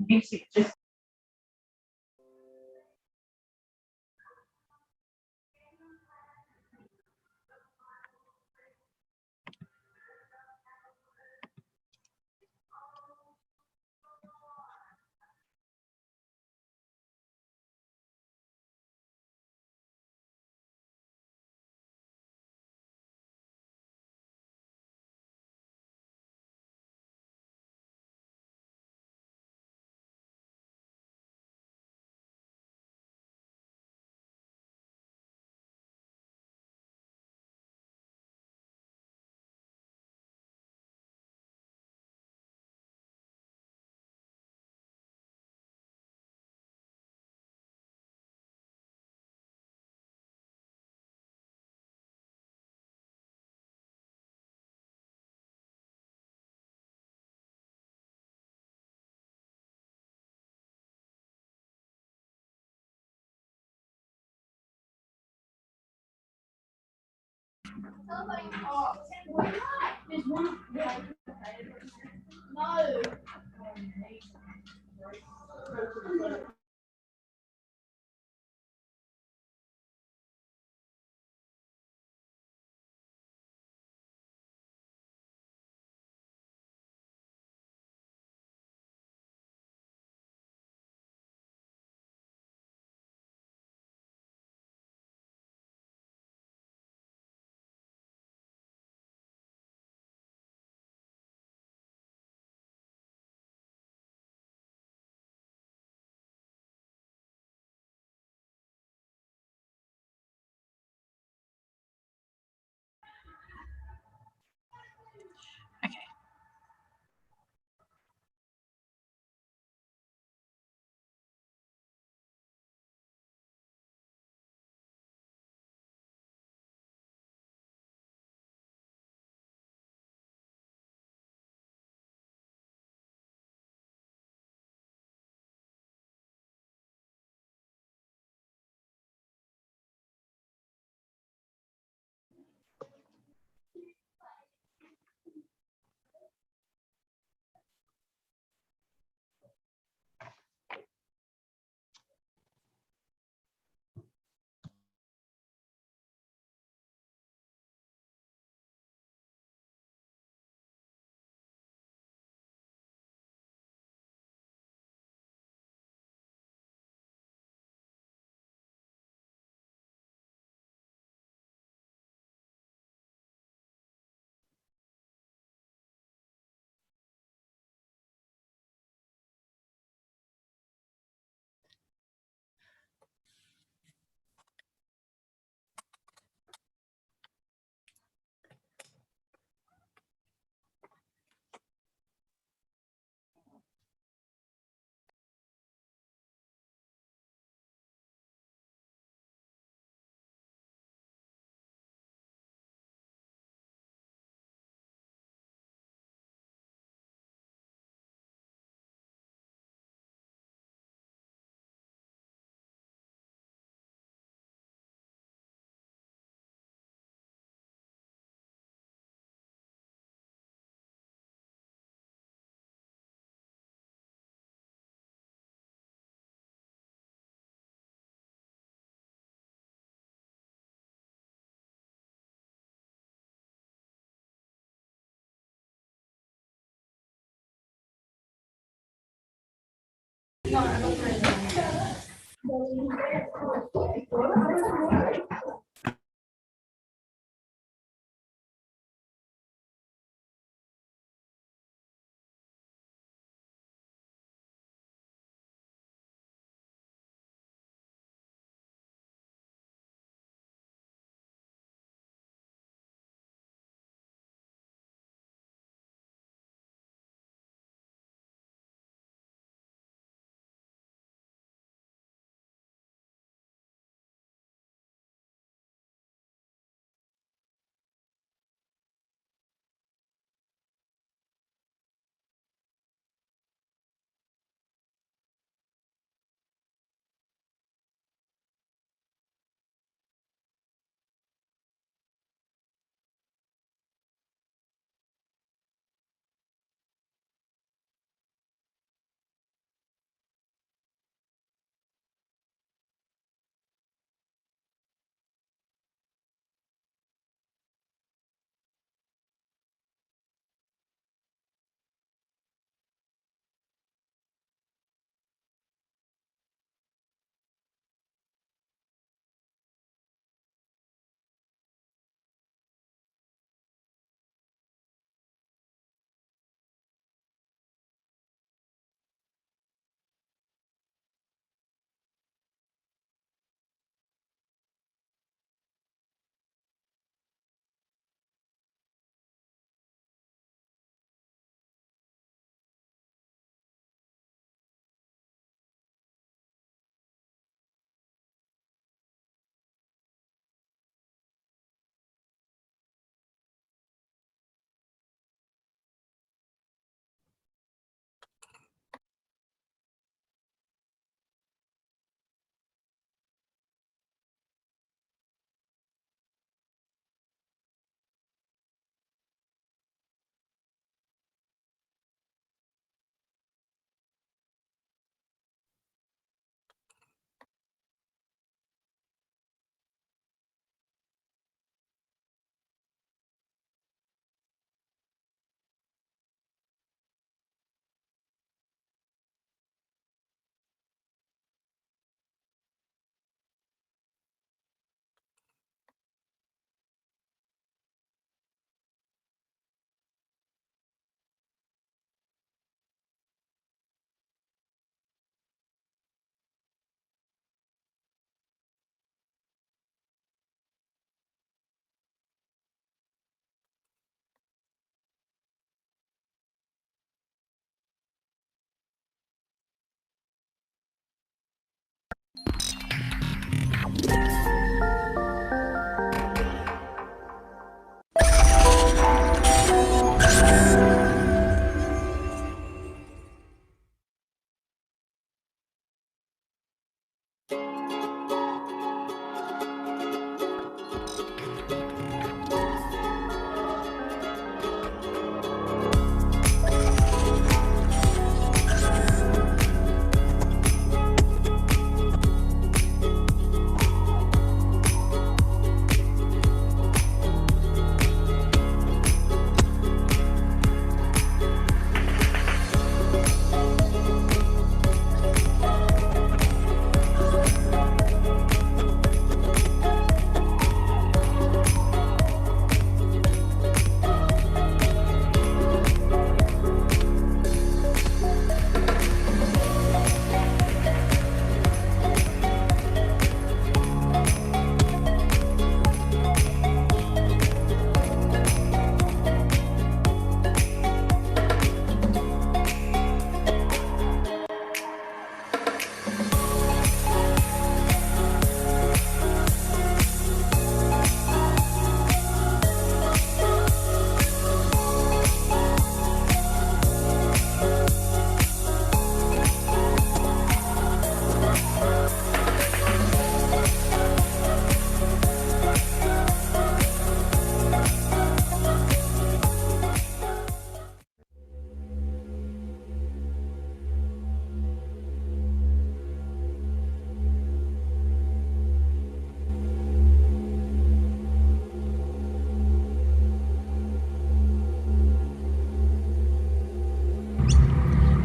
Music just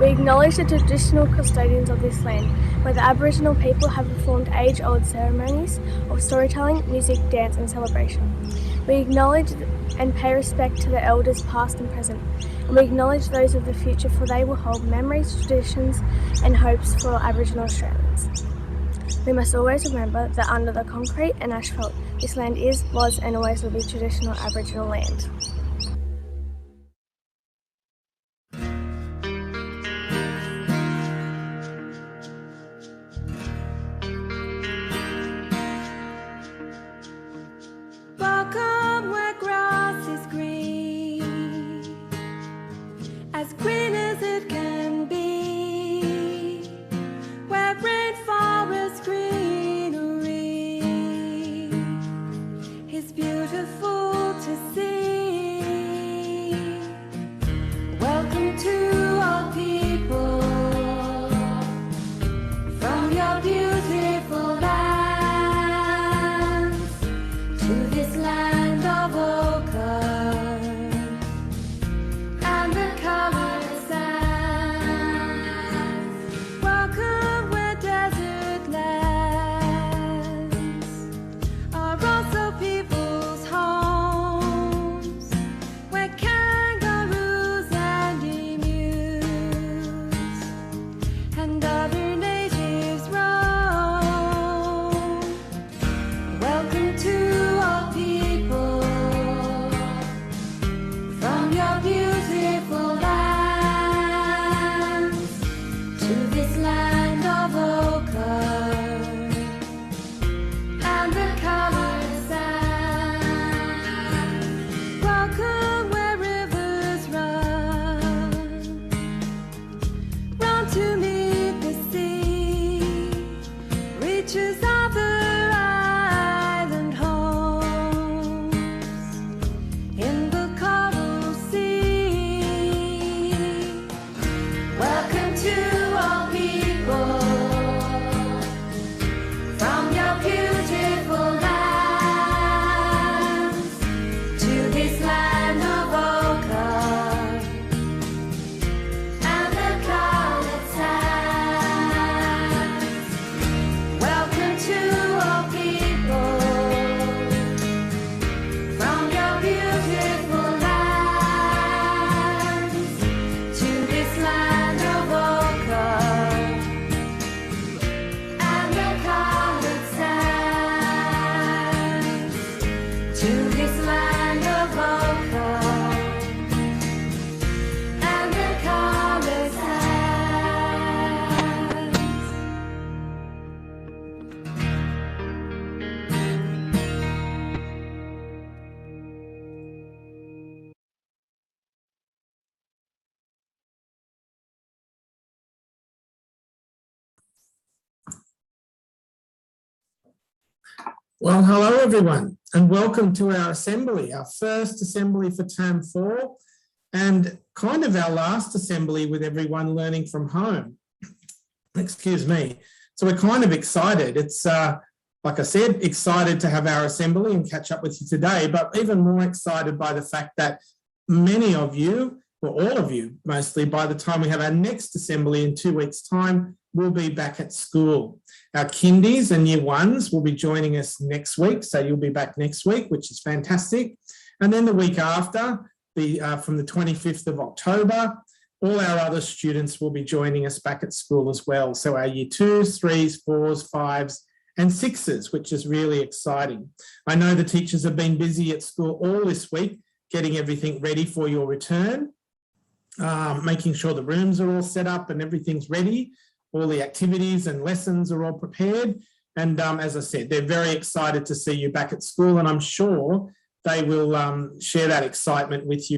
We acknowledge the traditional custodians of this land, where the Aboriginal people have performed age-old ceremonies of storytelling, music, dance and celebration. We acknowledge and pay respect to the elders past and present, and we acknowledge those of the future, for they will hold memories, traditions and hopes for Aboriginal Australians. We must always remember that under the concrete and asphalt, this land is, was and always will be traditional Aboriginal land. Welcome where grass is green, as green as it can be, where rainforest greenery is beautiful to see. Welcome to all people from your beautiful lands to this land of ochre and the colored sands. Welcome where desert lands are also people's homes, where kangaroos and emus and other natives roam. Welcome to all people from your beautiful lands to this land of ochre and the colored sand. Welcome where rivers run to meet the sea, reaches other island homes in the coral sea. Welcome to all people from your beautiful lands to this land of ochre and the colored sands. Welcome to Well, hello everyone, and welcome to our assembly, our first assembly for term 4, and kind of our last assembly with everyone learning from home. Excuse me. So we're kind of excited. It's, like I said, excited to have our assembly and catch up with you today, but even more excited by the fact that many of you, or all of you mostly, by the time we have our next assembly in 2 weeks' time, will be back at school. Our kindies and year ones will be joining us next week, so you'll be back next week, which is fantastic. And then the week after, from the 25th of October, all our other students will be joining us back at school as well. So our year 2s, 3s, 4s, 5s, and 6s, which is really exciting. I know the teachers have been busy at school all this week, getting everything ready for your return, making sure the rooms are all set up and everything's ready. All the activities and lessons are all prepared. And as I said, they're very excited to see you back at school, and I'm sure they will share that excitement with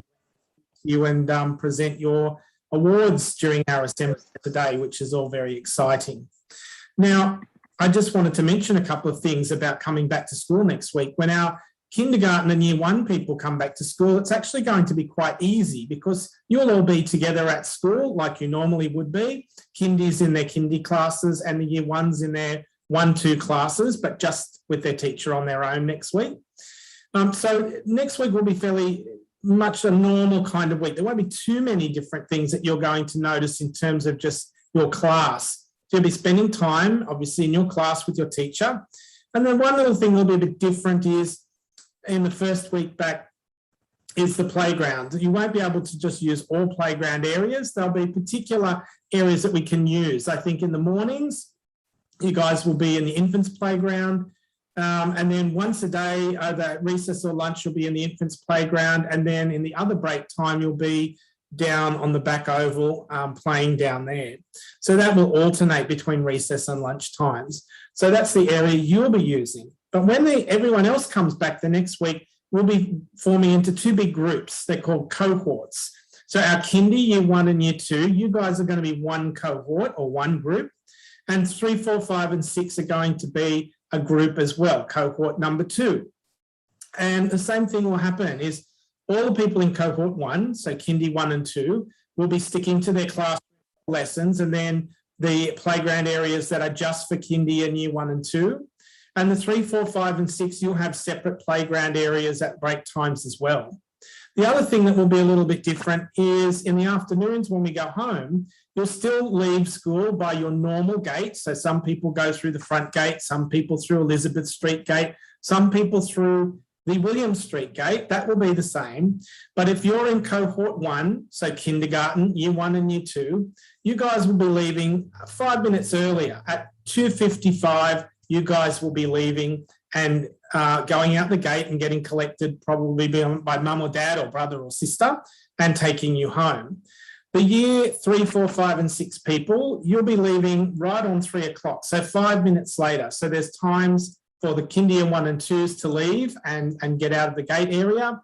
you and present your awards during our assembly today, which is all very exciting. Now, I just wanted to mention a couple of things about coming back to school next week. When our kindergarten and year 1 people come back to school, it's actually going to be quite easy because you'll all be together at school like you normally would be. Kindies in their kindy classes and the year 1s in their 1-2 classes, but just with their teacher on their own next week. So next week will be fairly much a normal kind of week. There won't be too many different things that you're going to notice in terms of just your class. So you'll be spending time, obviously, in your class with your teacher. And then one little thing that'll be a bit different is in the first week back is the playground. You won't be able to just use all playground areas. There'll be particular areas that we can use. I think in the mornings, you guys will be in the infants playground. And then once a day, either at recess or lunch, you'll be in the infants playground. And then in the other break time, you'll be down on the back oval playing down there. So that will alternate between recess and lunch times. So that's the area you'll be using. But when everyone else comes back the next week, we'll be forming into 2 big groups. They're called cohorts. So our kindy, year 1 and year 2, you guys are going to be one cohort or one group. And 3, 4, 5 and 6 are going to be a group as well, cohort number 2. And the same thing will happen is all the people in cohort 1, so kindy 1 and 2, will be sticking to their class lessons, and then the playground areas that are just for kindy and year 1 and 2. And the 3, 4, 5 and 6, you'll have separate playground areas at break times as well. The other thing that will be a little bit different is in the afternoons when we go home, you'll still leave school by your normal gate. So some people go through the front gate, some people through Elizabeth Street gate, some people through the William Street gate. That will be the same. But if you're in cohort 1, so kindergarten, year 1 and year 2, you guys will be leaving 5 minutes earlier. At 2:55, you guys will be leaving and going out the gate and getting collected probably by mum or dad or brother or sister and taking you home. The year 3, 4, 5 and 6 people, you'll be leaving right on 3 o'clock, so 5 minutes later. So there's times for the kindy and 1 and 2s to leave and get out of the gate area.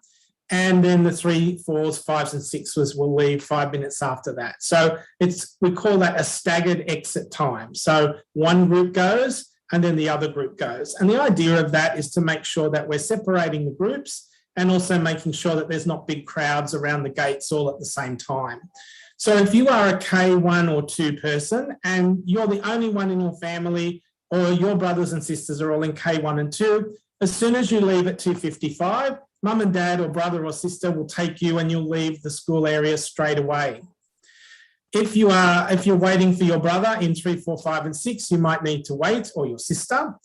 And then the 3, 4s, 5s and 6s will leave 5 minutes after that. So we call that a staggered exit time. So one group goes and then the other group goes. And the idea of that is to make sure that we're separating the groups and also making sure that there's not big crowds around the gates all at the same time. So if you are a K1 or 2 person and you're the only one in your family or your brothers and sisters are all in K1 and 2, as soon as you leave at 2:55, mum and dad or brother or sister will take you and you'll leave the school area straight away. If you're waiting for your brother in 3, 4, 5 and 6, you might need to wait, or your sister.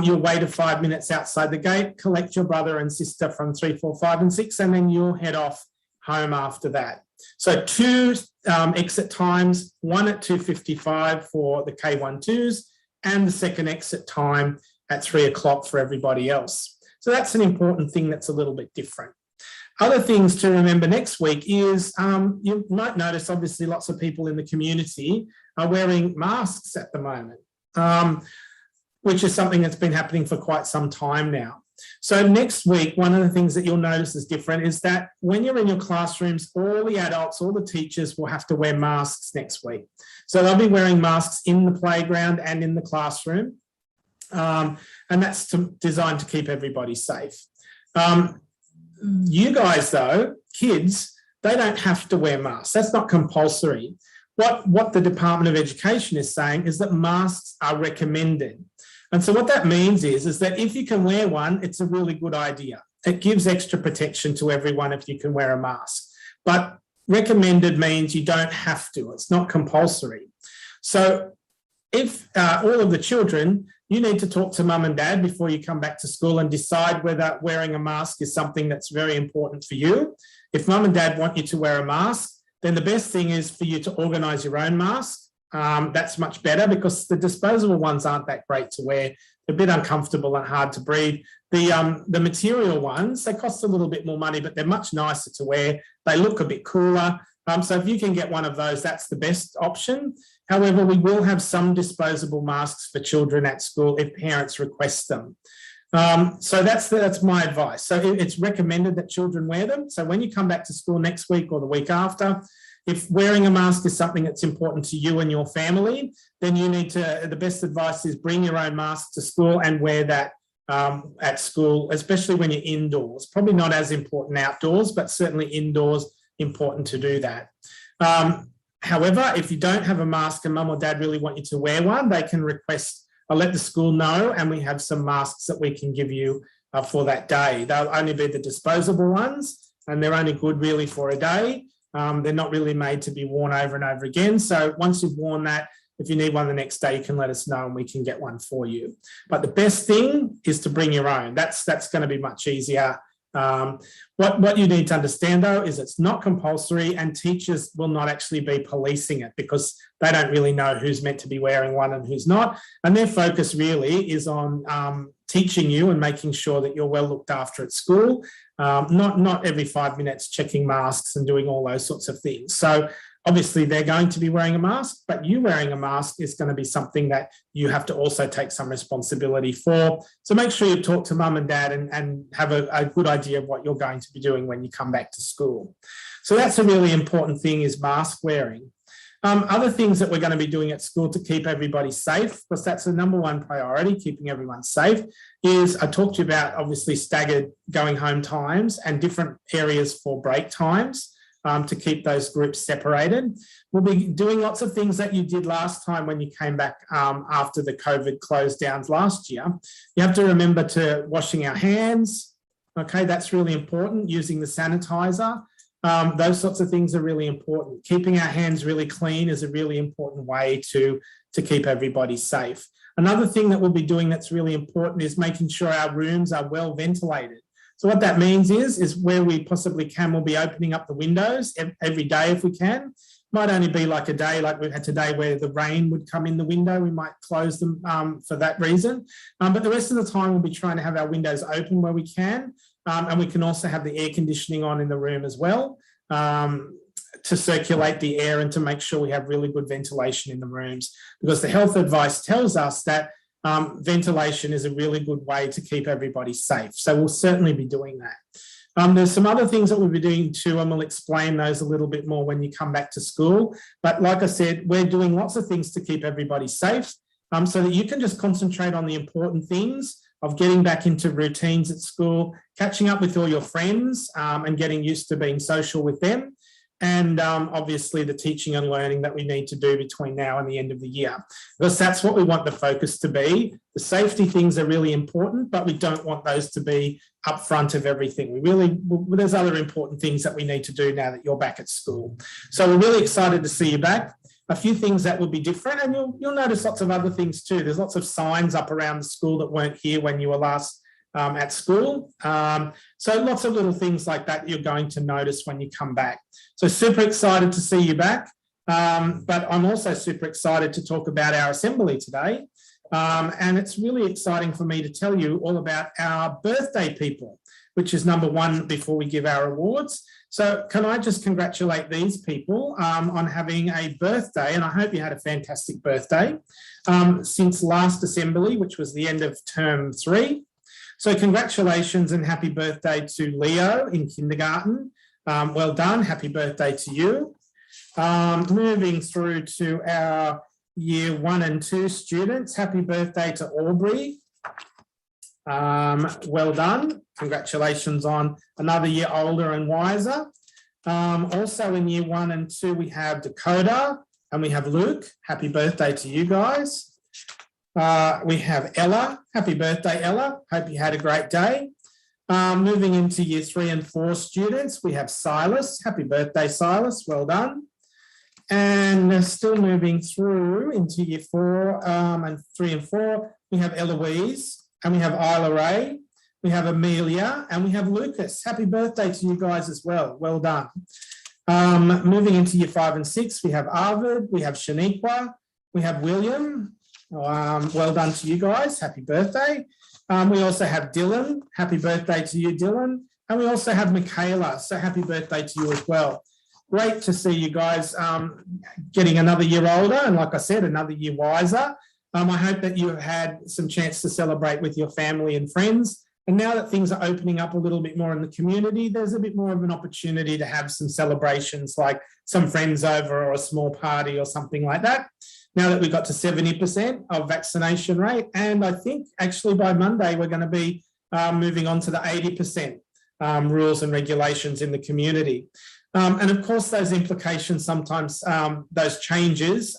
You'll wait 5 minutes outside the gate, collect your brother and sister from 3, 4, 5 and 6, and then you'll head off home after that. So 2 exit times, one at 2:55 for the K1-2s and the second exit time at 3 o'clock for everybody else. So that's an important thing that's a little bit different. Other things to remember next week is you might notice, obviously, lots of people in the community are wearing masks at the moment, which is something that's been happening for quite some time now. So next week, one of the things that you'll notice is different is that when you're in your classrooms, all the adults, all the teachers will have to wear masks next week. So they'll be wearing masks in the playground and in the classroom. And that's designed to keep everybody safe. You guys, though, kids, they don't have to wear masks. That's not compulsory. What the Department of Education is saying is that masks are recommended. And so what that means is that if you can wear one, it's a really good idea. It gives extra protection to everyone if you can wear a mask. But recommended means you don't have to. It's not compulsory. So if all of the children, you need to talk to mum and dad before you come back to school and decide whether wearing a mask is something that's very important for you. If mum and dad want you to wear a mask, then the best thing is for you to organise your own mask. That's much better because the disposable ones aren't that great to wear. They're a bit uncomfortable and hard to breathe. The material ones, they cost a little bit more money, but they're much nicer to wear. They look a bit cooler. So if you can get one of those, that's the best option. However, we will have some disposable masks for children at school if parents request them. So that's my advice. So it's recommended that children wear them. So when you come back to school next week or the week after, if wearing a mask is something that's important to you and your family, then you need to, the best advice is bring your own mask to school and wear that at school, especially when you're indoors. Probably not as important outdoors, but certainly indoors, important to do that. However, if you don't have a mask and mum or dad really want you to wear one, they can request, I'll let the school know, and we have some masks that we can give you for that day. They'll only be the disposable ones, and they're only good really for a day. They're not really made to be worn over and over again. So once you've worn that, if you need one the next day, you can let us know and we can get one for you. But the best thing is to bring your own. That's going to be much easier. What you need to understand, though, is it's not compulsory and teachers will not actually be policing it because they don't really know who's meant to be wearing one and who's not. And their focus really is on teaching you and making sure that you're well looked after at school, not every 5 minutes checking masks and doing all those sorts of things. So obviously they're going to be wearing a mask, but you wearing a mask is going to be something that you have to also take some responsibility for. So make sure you talk to mum and dad and have a good idea of what you're going to be doing when you come back to school. So that's a really important thing, is mask wearing. Other things that we're going to be doing at school to keep everybody safe, because that's the number one priority, keeping everyone safe, is I talked to you about obviously staggered going home times and different areas for break times. To keep those groups separated. We'll be doing lots of things that you did last time when you came back after the COVID closed downs last year. You have to remember to washing our hands. Okay, that's really important. Using the sanitizer. Those sorts of things are really important. Keeping our hands really clean is a really important way to keep everybody safe. Another thing that we'll be doing that's really important is making sure our rooms are well ventilated. So what that means is where we possibly can, we'll be opening up the windows every day if we can. Might only be like a day like we've had today where the rain would come in the window. We might close them for that reason. But the rest of the time we'll be trying to have our windows open where we can. And we can also have the air conditioning on in the room as well to circulate the air and to make sure we have really good ventilation in the rooms. Because the health advice tells us that ventilation is a really good way to keep everybody safe. So we'll certainly be doing that. There's some other things that we'll be doing too, and we'll explain those a little bit more when you come back to school. But like I said, we're doing lots of things to keep everybody safe so that you can just concentrate on the important things of getting back into routines at school, catching up with all your friends and getting used to being social with them. And obviously the teaching and learning that we need to do between now and the end of the year, because that's what we want the focus to be. The safety things are really important, but we don't want those to be up front of everything. There's other important things that we need to do now that you're back at school. So we're really excited to see you back. A few things that will be different, and you'll notice lots of other things too. There's lots of signs up around the school that weren't here when you were last at school. So lots of little things like that you're going to notice when you come back. So super excited to see you back. But I'm also super excited to talk about our assembly today. And it's really exciting for me to tell you all about our birthday people, which is number one before we give our awards. So can I just congratulate these people on having a birthday, and I hope you had a fantastic birthday since last assembly, which was the end of term 3. So congratulations and happy birthday to Leo in kindergarten. Well done, happy birthday to you. Moving through to our Year 1 and 2 students. Happy birthday to Aubrey. Well done. Congratulations on another year older and wiser. Also in year 1 and 2, we have Dakota and we have Luke. Happy birthday to you guys. We have Ella. Happy birthday, Ella. Hope you had a great day. Moving into year 3 and 4 students, we have Silas. Happy birthday, Silas. Well done. And still moving through into year 4 and 3 and 4, we have Eloise and we have Isla Ray. We have Amelia and we have Lucas. Happy birthday to you guys as well. Well done. Moving into year 5 and 6, we have Arvid, we have Shaniqua, we have William. Well done to you guys. Happy birthday. We also have Dylan. Happy birthday to you, Dylan. And we also have Michaela. So happy birthday to you as well. Great to see you guys getting another year older and, like I said, another year wiser. I hope that you have had some chance to celebrate with your family and friends. And now that things are opening up a little bit more in the community, there's a bit more of an opportunity to have some celebrations, like some friends over or a small party or something like that. Now that we got to 70% of vaccination rate, and I think actually by Monday we're going to be moving on to the 80% rules and regulations in the community. And of course, those implications sometimes, those changes,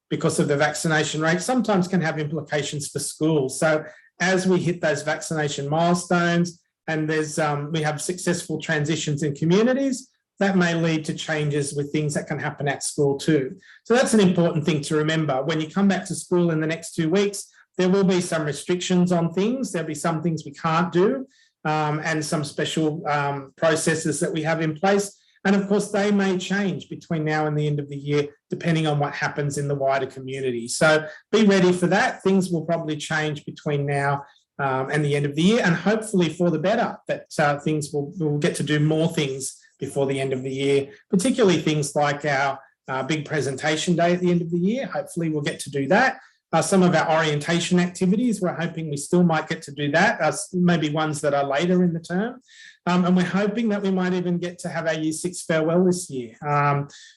because of the vaccination rate, sometimes can have implications for schools. So as we hit those vaccination milestones and we have successful transitions in communities, that may lead to changes with things that can happen at school too. So that's an important thing to remember. When you come back to school in the next 2 weeks, there will be some restrictions on things. There'll be some things we can't do and some special processes that we have in place. And of course, they may change between now and the end of the year, depending on what happens in the wider community. So be ready for that. Things will probably change between now and the end of the year, and hopefully for the better, that things we'll get to do more things before the end of the year, particularly things like our big presentation day at the end of the year. Hopefully we'll get to do that. Some of our orientation activities, we're hoping we still might get to do that, maybe ones that are later in the term. And we're hoping that we might even get to have our Year 6 farewell this year,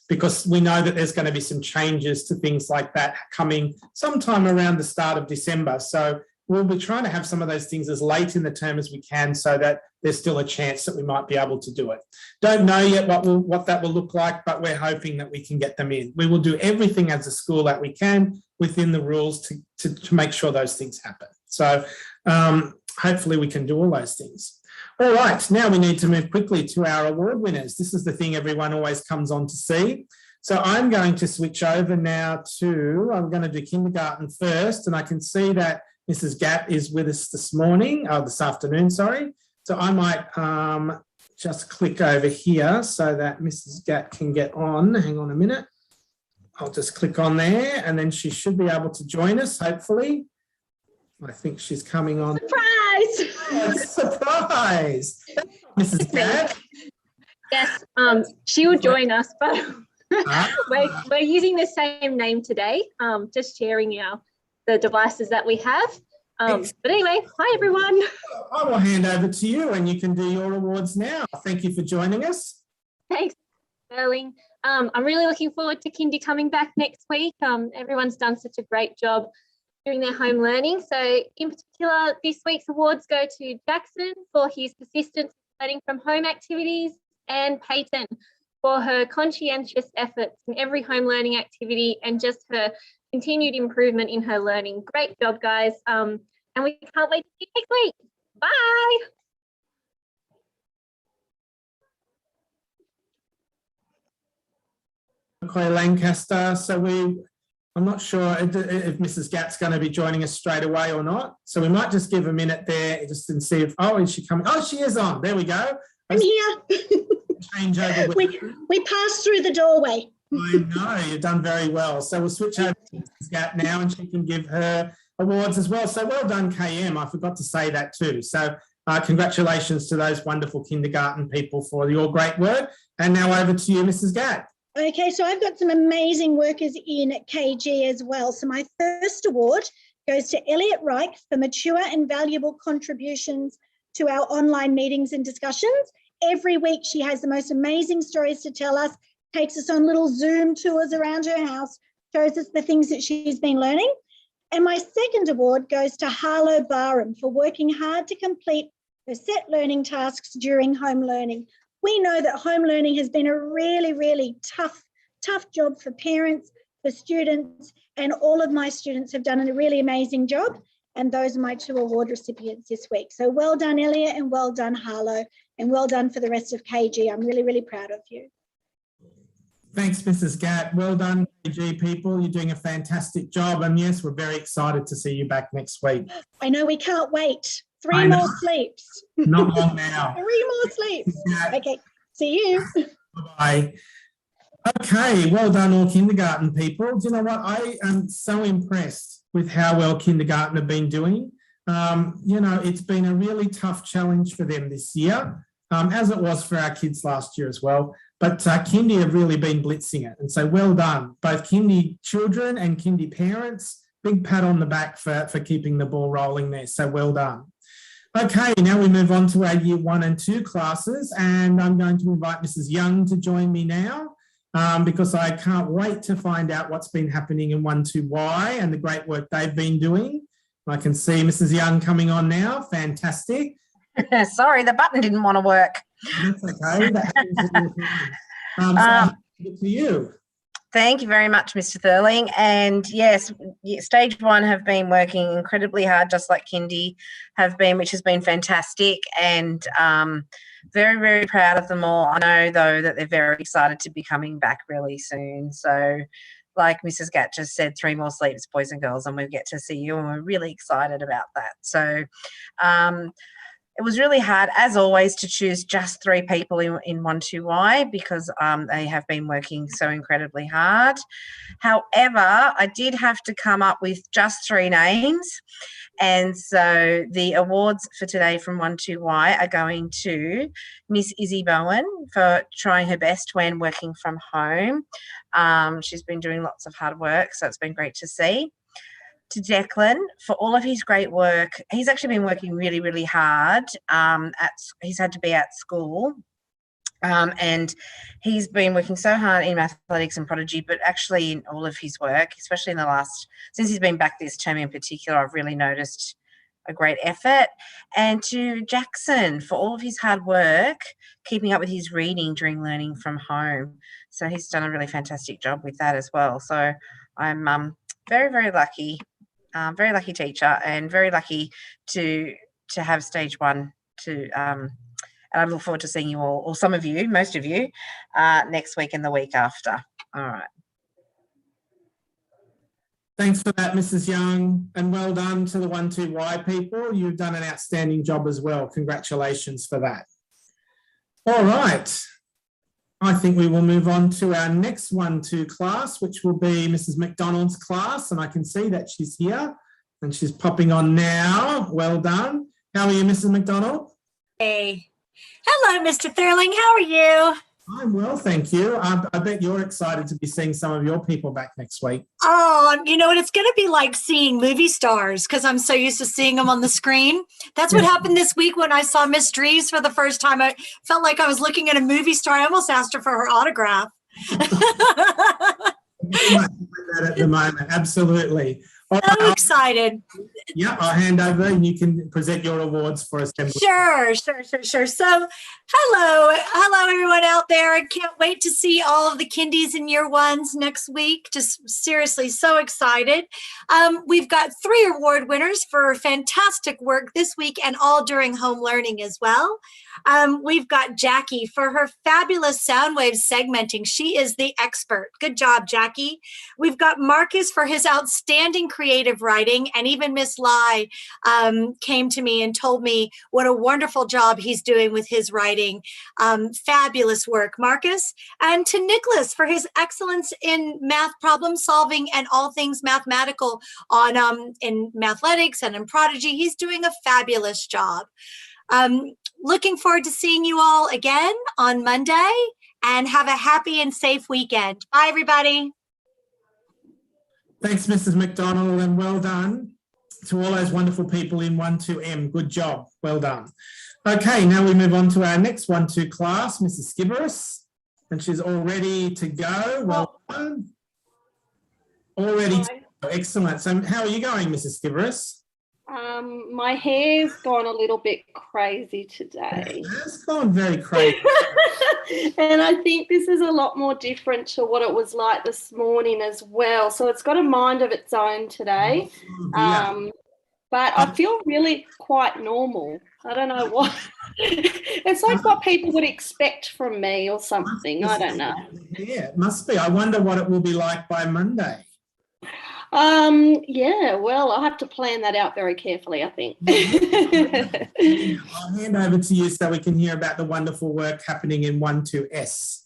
because we know that there's going to be some changes to things like that coming sometime around the start of December. So we'll be trying to have some of those things as late in the term as we can, so that there's still a chance that we might be able to do it. Don't know yet what that will look like, but we're hoping that we can get them in. We will do everything as a school that we can within the rules to make sure those things happen. So hopefully we can do all those things. All right, now we need to move quickly to our award winners. This is the thing everyone always comes on to see. So I'm going to switch over now I'm going to do kindergarten first, and I can see that Mrs. Gatt is with us this afternoon, sorry. So I might just click over here so that Mrs. Gatt can get on. Hang on a minute. I'll just click on there and then she should be able to join us, hopefully. I think she's coming on. Surprise! Oh, surprise! Mrs. Gatt. Yes, she will join us, but we're using the same name today, just sharing the devices that we have. But anyway, hi everyone. I will hand over to you and you can do your awards now. Thank you for joining us. Thanks, Sterling. I'm really looking forward to Kindy coming back next week. Everyone's done such a great job doing their home learning. So in particular, this week's awards go to Jackson for his persistence learning from home activities, and Peyton for her conscientious efforts in every home learning activity and just her continued improvement in her learning. Great job, guys. And we can't wait to see you next week. Bye. Okay, Lancaster. So I'm not sure if Mrs. Gatt's going to be joining us straight away or not. So we might just give a minute there just and see if, is she coming? Oh, she is on. There we go. I'm here. Change over. We passed through the doorway. I know, you've done very well. So we'll switch over to Mrs. Gatt now and she can give her awards as well. So well done, KM. I forgot to say that too. So congratulations to those wonderful kindergarten people for your great work. And now over to you, Mrs. Gatt. Okay, so I've got some amazing workers in KG as well. So my first award goes to Elliot Reich for mature and valuable contributions to our online meetings and discussions. Every week she has the most amazing stories to tell us, takes us on little Zoom tours around her house, shows us the things that she's been learning. And my second award goes to Hailey Barrier for working hard to complete her set learning tasks during home learning. We know that home learning has been a really, really tough job for parents, for students, and all of my students have done a really amazing job. And those are my 2 award recipients this week. So well done, Elliot, and well done, Harlow, and well done for the rest of KG. I'm really, really proud of you. Thanks, Mrs. Gatt. Well done, KG people. You're doing a fantastic job. And yes, we're very excited to see you back next week. I know, we can't wait. 3 more sleeps. Not long now. 3 more sleeps. Okay, see you. Bye. Okay, well done, all kindergarten people. Do you know what? I am so impressed with how well kindergarten have been doing. You know, it's been a really tough challenge for them this year, as it was for our kids last year as well. But kindy have really been blitzing it. And so well done, both kindy children and kindy parents. Big pat on the back for keeping the ball rolling there. So well done. Okay, now we move on to our year 1 and 2 classes. And I'm going to invite Mrs. Young to join me now. Because I can't wait to find out what's been happening in 1-2Y and the great work they've been doing. I can see Mrs. Young coming on now. Fantastic. Sorry, the button didn't want to work. That's okay. That happens so to you. Thank you very much, Mr. Thurling. And yes, stage 1 have been working incredibly hard, just like kindy have been, which has been fantastic. And very, very proud of them all. I know, though, that they're very excited to be coming back really soon. So like Mrs. Gatt just said, 3 more sleeps, boys and girls, and we get to see you, and we're really excited about that. So it was really hard, as always, to choose just 3 people in 1-2Y because they have been working so incredibly hard. However, I did have to come up with just 3 names. And so the awards for today from 1-2Y are going to Miss Izzy Bowen for trying her best when working from home. She's been doing lots of hard work, so it's been great to see. To Declan for all of his great work. He's actually been working really, really hard. He's had to be at school. And he's been working so hard in athletics and Prodigy, but actually in all of his work, especially in the since he's been back this term in particular, I've really noticed a great effort. And to Jackson for all of his hard work, keeping up with his reading during learning from home. So he's done a really fantastic job with that as well. So I'm very, very lucky. Very lucky teacher and very lucky to have stage 1 to and I look forward to seeing you all, or some of you, most of you, next week and the week after. All right. Thanks for that, Mrs. Young, and well done to the 1-2Y people. You've done an outstanding job as well. Congratulations for that. All right. I think we will move on to our next 1-2 class, which will be Mrs. Mcdonald's class, and I can see that she's here and she's popping on now. Well done. How are you, Mrs. McDonald? Hey. Hello, Mr. Thurling. How are you? I'm well, thank you. I bet you're excited to be seeing some of your people back next week. Oh, you know what? It's going to be like seeing movie stars because I'm so used to seeing them on the screen. That's what happened this week when I saw Miss Dries for the first time. I felt like I was looking at a movie star. I almost asked her for her autograph. At the moment, absolutely. So excited. Yeah, I'll hand over and you can present your awards for assembly. Sure. So, hello, everyone out there. I can't wait to see all of the kindies and year 1s next week. Just seriously so excited. We've got 3 award winners for fantastic work this week and all during home learning as well. We've got Jackie for her fabulous sound wave segmenting. She is the expert. Good job, Jackie. We've got Marcus for his outstanding creative writing, and even Miss Lai came to me and told me what a wonderful job he's doing with his writing. Fabulous work, Marcus. And to Nicholas for his excellence in math problem solving and all things mathematical on in Mathletics and in Prodigy. He's doing a fabulous job. Looking forward to seeing you all again on Monday, and have a happy and safe weekend. Bye, everybody. Thanks, Mrs. McDonald, and well done to all those wonderful people in 1-2M. Good job. Well done. Okay, now we move on to our next 1-2 class, Mrs. Skibberis, and she's all ready to go. Well done. Already. Hi. Excellent. So how are you going, Mrs. Skiveris? My hair's gone a little bit crazy today. It's gone very crazy. And I think this is a lot more different to what it was like this morning as well. So it's got a mind of its own today. Yeah. But I feel really quite normal. I don't know what. It's like what people would expect from me or something. I don't know. Yeah, it must be. I wonder what it will be like by Monday. Yeah, well, I'll have to plan that out very carefully, I think. I'll hand over to you so we can hear about the wonderful work happening in 1-2S.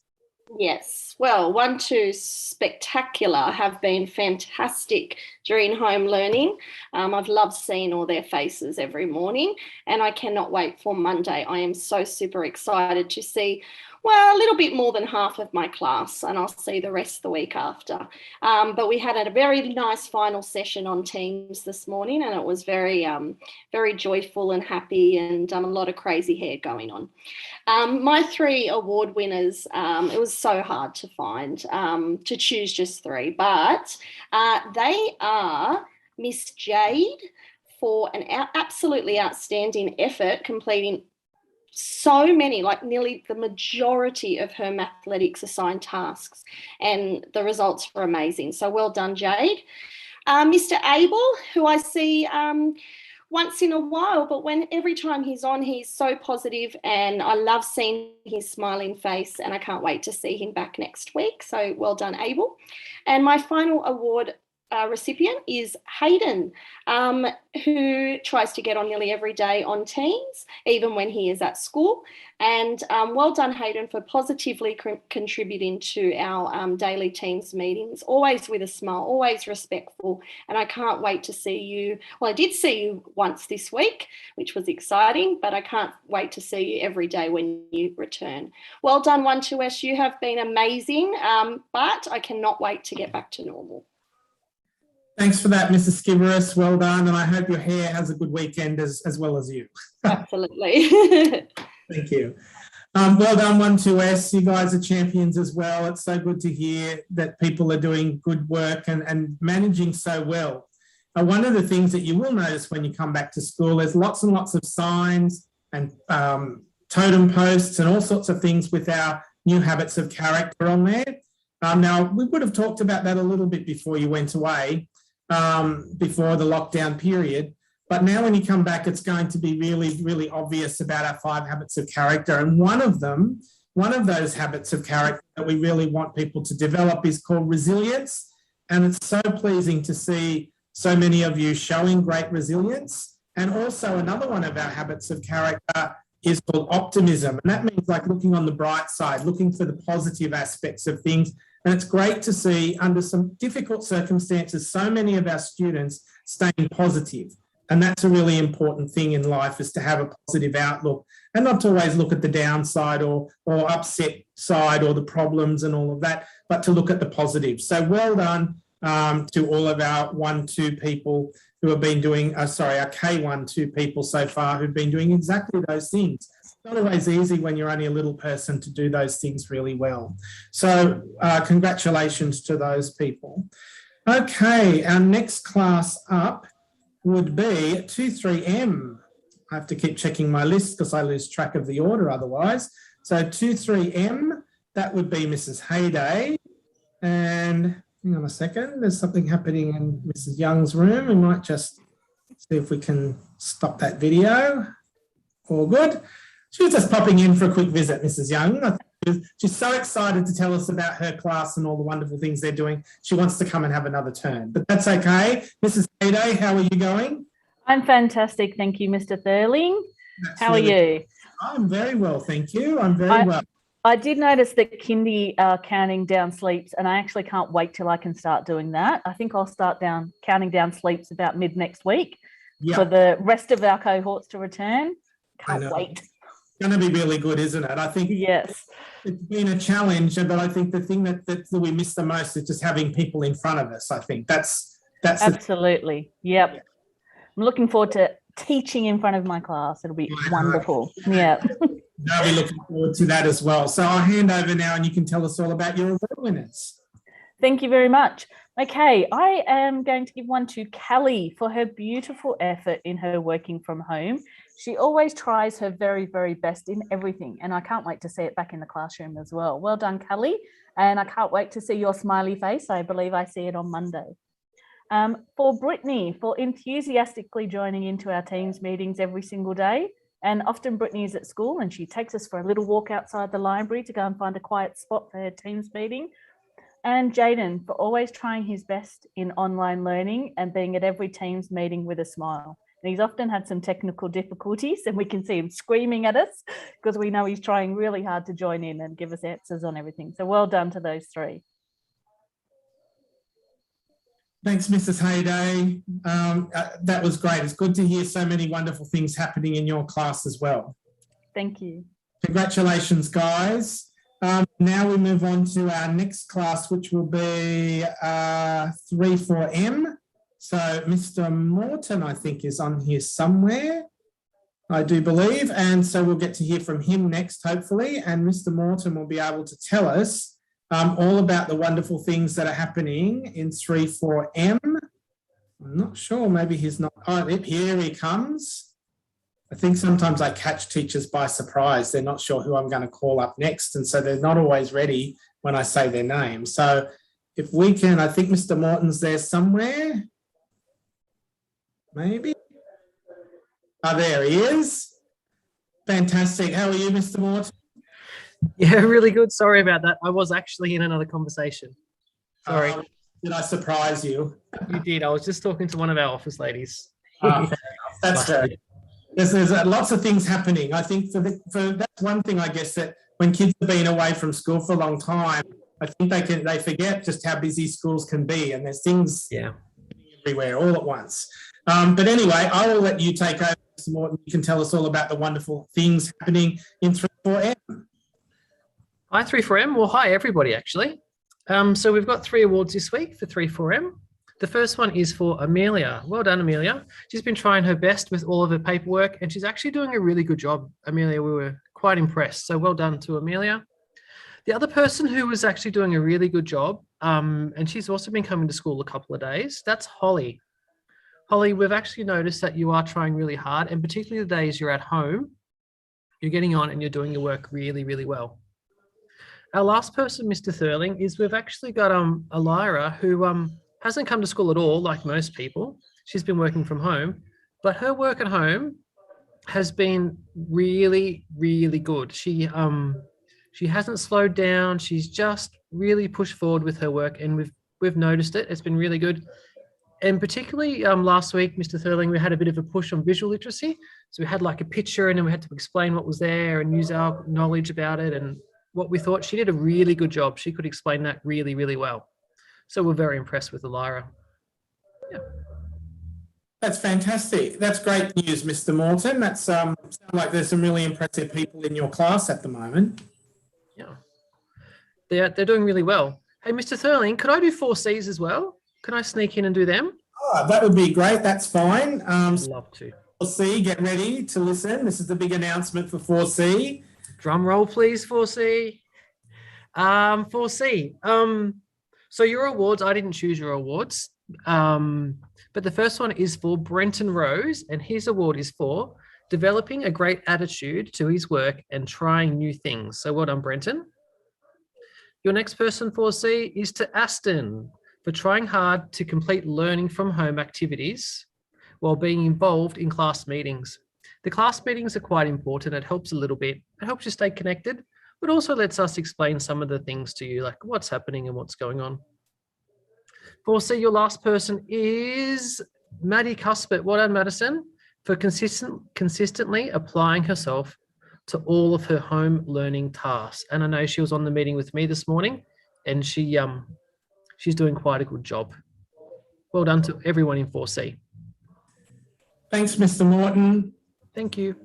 Yes, well, 1-2 Spectacular have been fantastic during home learning. I've loved seeing all their faces every morning, and I cannot wait for Monday. I am so super excited to see, well, a little bit more than half of my class, and I'll see the rest the week after. But we had a very nice final session on Teams this morning, and it was very, very joyful and happy, and a lot of crazy hair going on. My 3 award winners, it was so hard to find, to choose just 3, but they are Miss Jade for an absolutely outstanding effort completing so many, like nearly the majority of her mathletics assigned tasks, and the results were amazing. So well done, Jade. Mr. Abel, who I see once in a while, but every time he's on, he's so positive, and I love seeing his smiling face, and I can't wait to see him back next week. So well done, Abel. And my final award recipient is Hayden, who tries to get on nearly every day on Teams, even when he is at school. And well done, Hayden, for positively contributing to our daily Teams meetings, always with a smile, always respectful. And I can't wait to see you. Well, I did see you once this week, which was exciting, but I can't wait to see you every day when you return. Well done, 1-2S. You have been amazing, but I cannot wait to get back to normal. Thanks for that, Mrs. Skiveris. Well done. And I hope your hair has a good weekend as well as you. Absolutely. Thank you. Well done, 1-2S. You guys are champions as well. It's so good to hear that people are doing good work and managing so well. One of the things that you will notice when you come back to school, there's lots and lots of signs and totem posts and all sorts of things with our new habits of character on there. Now, we would have talked about that a little bit before you went away, before the lockdown period. But now when you come back, it's going to be really, really obvious about our 5 habits of character. And one of those habits of character that we really want people to develop is called resilience. And it's so pleasing to see so many of you showing great resilience. And also another one of our habits of character is called optimism. And that means like looking on the bright side, looking for the positive aspects of things. And it's great to see under some difficult circumstances, so many of our students staying positive. And that's a really important thing in life, is to have a positive outlook and not to always look at the downside or upset side or the problems and all of that, but to look at the positive. So well done to all of our 1-2 people who have been doing, our K1-2 people so far who've been doing exactly those things. It's not always easy when you're only a little person to do those things really well. So congratulations to those people. Okay, our next class up would be 2-3M. I have to keep checking my list because I lose track of the order otherwise. So 2-3M, that would be Mrs. Hayday. And hang on a second, there's something happening in Mrs. Young's room. We might just see if we can stop that video. All good. She was just popping in for a quick visit, Mrs. Young. She's so excited to tell us about her class and all the wonderful things they're doing. She wants to come and have another turn, but that's okay. Mrs. Hayday, how are you going? I'm fantastic. Thank you, Mr. Thurling. How are you? I'm very well, thank you. I'm very well. I did notice that Kindy are counting down sleeps, and I actually can't wait till I can start doing that. I think I'll start counting down sleeps about mid next week for the rest of our cohorts to return. Can't wait. It's going to be really good, isn't it? I think yes. It's been a challenge, but I think the thing that we miss the most is just having people in front of us. I think that's absolutely. Yep. I'm looking forward to teaching in front of my class. It'll be wonderful. Yeah. I'll be looking forward to that as well. So I'll hand over now and you can tell us all about your award winners. Thank you very much. Okay, I am going to give one to Callie for her beautiful effort in her working from home. She always tries her very, very best in everything, and I can't wait to see it back in the classroom as well. Well done, Callie, and I can't wait to see your smiley face. I believe I see it on Monday. For Brittany, for enthusiastically joining into our Teams meetings every single day. And often Brittany is at school and she takes us for a little walk outside the library to go and find a quiet spot for her Teams meeting. And Jaden for always trying his best in online learning and being at every Teams meeting with a smile. And he's often had some technical difficulties and we can see him screaming at us because we know he's trying really hard to join in and give us answers on everything. So well done to those three. Thanks, Mrs. Hayday. That was great. It's good to hear so many wonderful things happening in your class as well. Thank you. Congratulations, guys. Now we move on to our next class, which will be 3-4M. So Mr. Morton, I think, is on here somewhere, I do believe. And so we'll get to hear from him next, hopefully. And Mr. Morton will be able to tell us all about the wonderful things that are happening in 3-4M. I'm not sure, maybe he's not. Oh, here he comes. I think sometimes I catch teachers by surprise. They're not sure who I'm going to call up next. And so they're not always ready when I say their name. So if we can, I think Mr. Morton's there somewhere. Maybe. Oh, there he is. Fantastic. How are you, Mr. Morton? Yeah, really good. Sorry about that. I was actually in another conversation. Sorry. Did I surprise you? You did. I was just talking to one of our office ladies. That's good. There's lots of things happening. I think for that's one thing, I guess, that when kids have been away from school for a long time, I think they forget just how busy schools can be, and there's things everywhere all at once. But anyway, I will let you take over, Mr. Morton. You can tell us all about the wonderful things happening in 3-4M. Hi, 3-4M. Well, hi, everybody, actually. So we've got 3 awards this week for 3-4M. The first one is for Amelia. Well done, Amelia. She's been trying her best with all of her paperwork, and she's actually doing a really good job, Amelia. We were quite impressed. So well done to Amelia. The other person who was actually doing a really good job, and she's also been coming to school a couple of days, that's Holly. Holly, we've actually noticed that you are trying really hard, and particularly the days you're at home, you're getting on and you're doing your work really, really well. Our last person, Mr. Thurling, is we've actually got Elira, who hasn't come to school at all, like most people. She's been working from home, but her work at home has been really, really good. She hasn't slowed down. She's just really pushed forward with her work, and we've noticed it. It's been really good. And particularly last week, Mr. Thurling, we had a bit of a push on visual literacy. So we had like a picture, and then we had to explain what was there and use our knowledge about it and what we thought. She did a really good job. She could explain that really, really well. So we're very impressed with Elira. Yeah. That's fantastic. That's great news, Mr. Morton. That's sounds like there's some really impressive people in your class at the moment. Yeah, they're doing really well. Hey, Mr. Thurling, could I do 4Cs as well? Can I sneak in and do them? Oh, that would be great. That's fine. Love to. 4C, get ready to listen. This is the big announcement for 4C. Drum roll, please, 4C. 4C. So your awards, I didn't choose your awards, but the first one is for Brenton Rose, and his award is for developing a great attitude to his work and trying new things. So well done, Brenton. Your next person, 4C, is to Aston for trying hard to complete learning from home activities while being involved in class meetings. The class meetings are quite important. It helps a little bit. It helps you stay connected, but also lets us explain some of the things to you, like what's happening and what's going on. 4C, your last person is Maddie Cuthbert. Well done, Madison, for consistently applying herself to all of her home learning tasks. And I know she was on the meeting with me this morning, and she's doing quite a good job. Well done to everyone in 4C. Thanks, Mr. Morton. Thank you.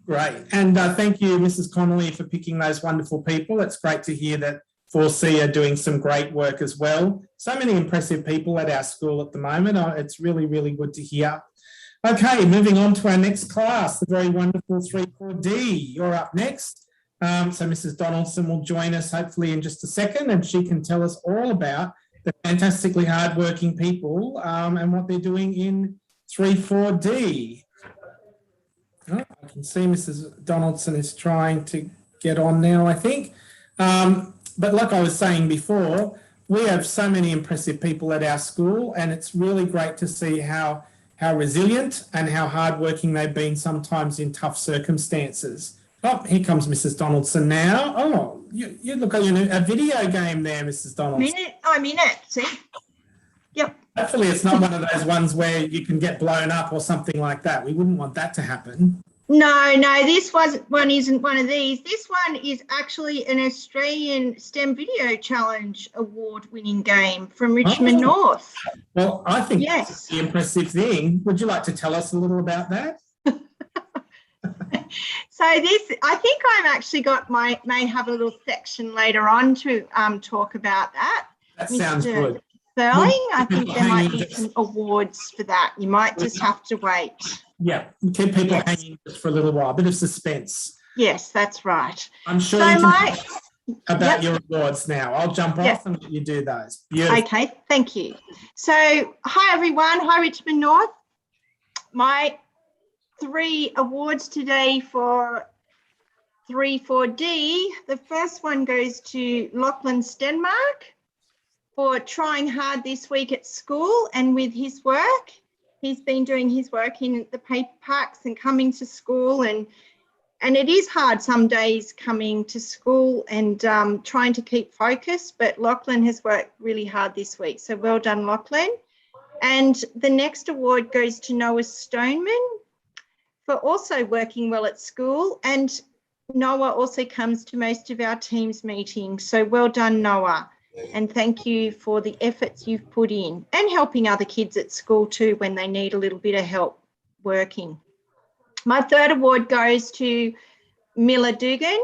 Great. And thank you, Mrs. Connolly, for picking those wonderful people. It's great to hear that 4C are doing some great work as well. So many impressive people at our school at the moment. It's really, really good to hear. Okay, moving on to our next class, the very wonderful 3-4D. You're up next. So Mrs. Donaldson will join us hopefully in just a second, and she can tell us all about the fantastically hardworking people and what they're doing in 3-4D. Oh, I can see Mrs. Donaldson is trying to get on now, I think. But like I was saying before, we have so many impressive people at our school, and it's really great to see how resilient and how hardworking they've been sometimes in tough circumstances. Oh, here comes Mrs. Donaldson now. Oh, you look like you're in a video game there, Mrs. Donaldson. I'm in it, see? Yep. Hopefully it's not one of those ones where you can get blown up or something like that. We wouldn't want that to happen. No, this one isn't one of these. This one is actually an Australian STEM Video Challenge award-winning game from Richmond North. Well, I think that's the impressive thing. Would you like to tell us a little about that? So I think I've actually may have a little section later on to talk about that. That sounds good. Sterling, I think there might be some awards for that. You might just have to wait. Yeah, keep people hanging just for a little while, a bit of suspense. Yes, that's right. I'm sure you can talk about your awards now. I'll jump off and let you do those. Beautiful. Okay, thank you. So, hi everyone. Hi Richmond North. My 3 awards today for 3-4D. The first one goes to Lachlan Stenmark for trying hard this week at school and with his work. He's been doing his work in the paper packs and coming to school, and it is hard some days coming to school and trying to keep focus, but Lachlan has worked really hard this week. So well done, Lachlan. And the next award goes to Noah Stoneman for also working well at school, and Noah also comes to most of our teams meetings. So well done, Noah. And thank you for the efforts you've put in and helping other kids at school too when they need a little bit of help working. My third award goes to Miller Dugan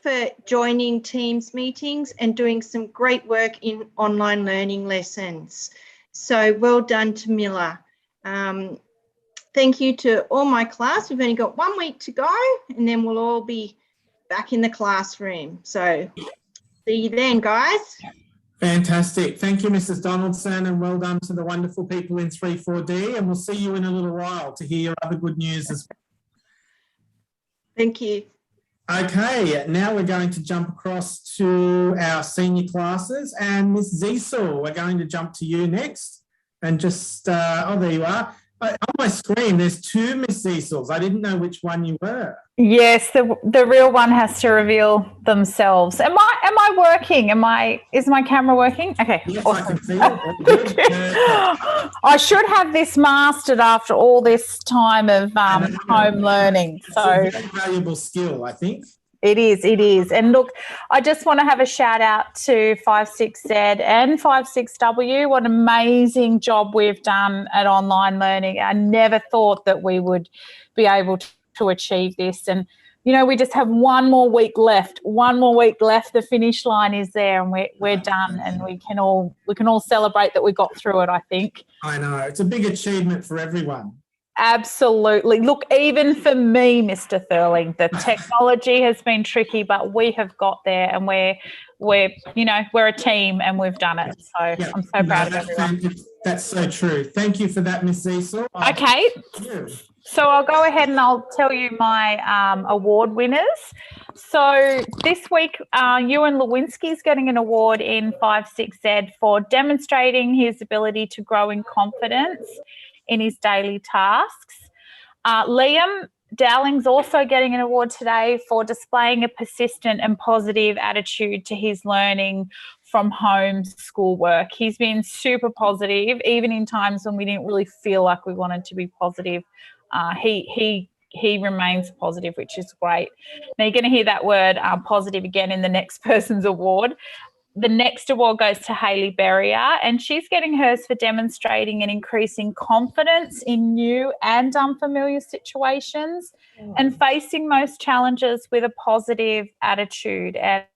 for joining Teams meetings and doing some great work in online learning lessons. So well done to Miller. Thank you to all my class. We've only got 1 week to go and then we'll all be back in the classroom. So see you then, guys. Fantastic. Thank you, Mrs. Donaldson, and well done to the wonderful people in 3-4D, and we'll see you in a little while to hear your other good news as well. Thank you. Okay, now we're going to jump across to our senior classes, and Miss Ziesel, we're going to jump to you next. And just, oh, there you are. On my screen, there's 2 Miss Ziesels. I didn't know which one you were. Yes, the real one has to reveal themselves. Am I working? Is my camera working? Okay. Yes, awesome. I can see it. I should have this mastered after all this time of home learning. So it's a very valuable skill, I think. It is. And look, I just want to have a shout out to 56Z and 56W. What an amazing job we've done at online learning. I never thought that we would be able to achieve this. And, you know, we just have 1 more week left. 1 more week left. The finish line is there and we're done, and we can all celebrate that we got through it, I think. I know. It's a big achievement for everyone. Absolutely. Look, even for me, Mr. Thurling, the technology has been tricky, but we have got there, and we're a team and we've done it. So yeah, I'm so proud of everyone. That's so true. Thank you for that, Miss Ziesel. Okay. So I'll go ahead and I'll tell you my award winners. So this week, Ewan Lewinsky is getting an award in 56Z for demonstrating his ability to grow in confidence in his daily tasks. Liam Dowling's also getting an award today for displaying a persistent and positive attitude to his learning from home schoolwork. He's been super positive, even in times when we didn't really feel like we wanted to be positive. He remains positive, which is great. Now you're going to hear that word positive again in the next person's award. The next award goes to Hailey Barrier, and she's getting hers for demonstrating and increasing confidence in new and unfamiliar situations and facing most challenges with a positive attitude. And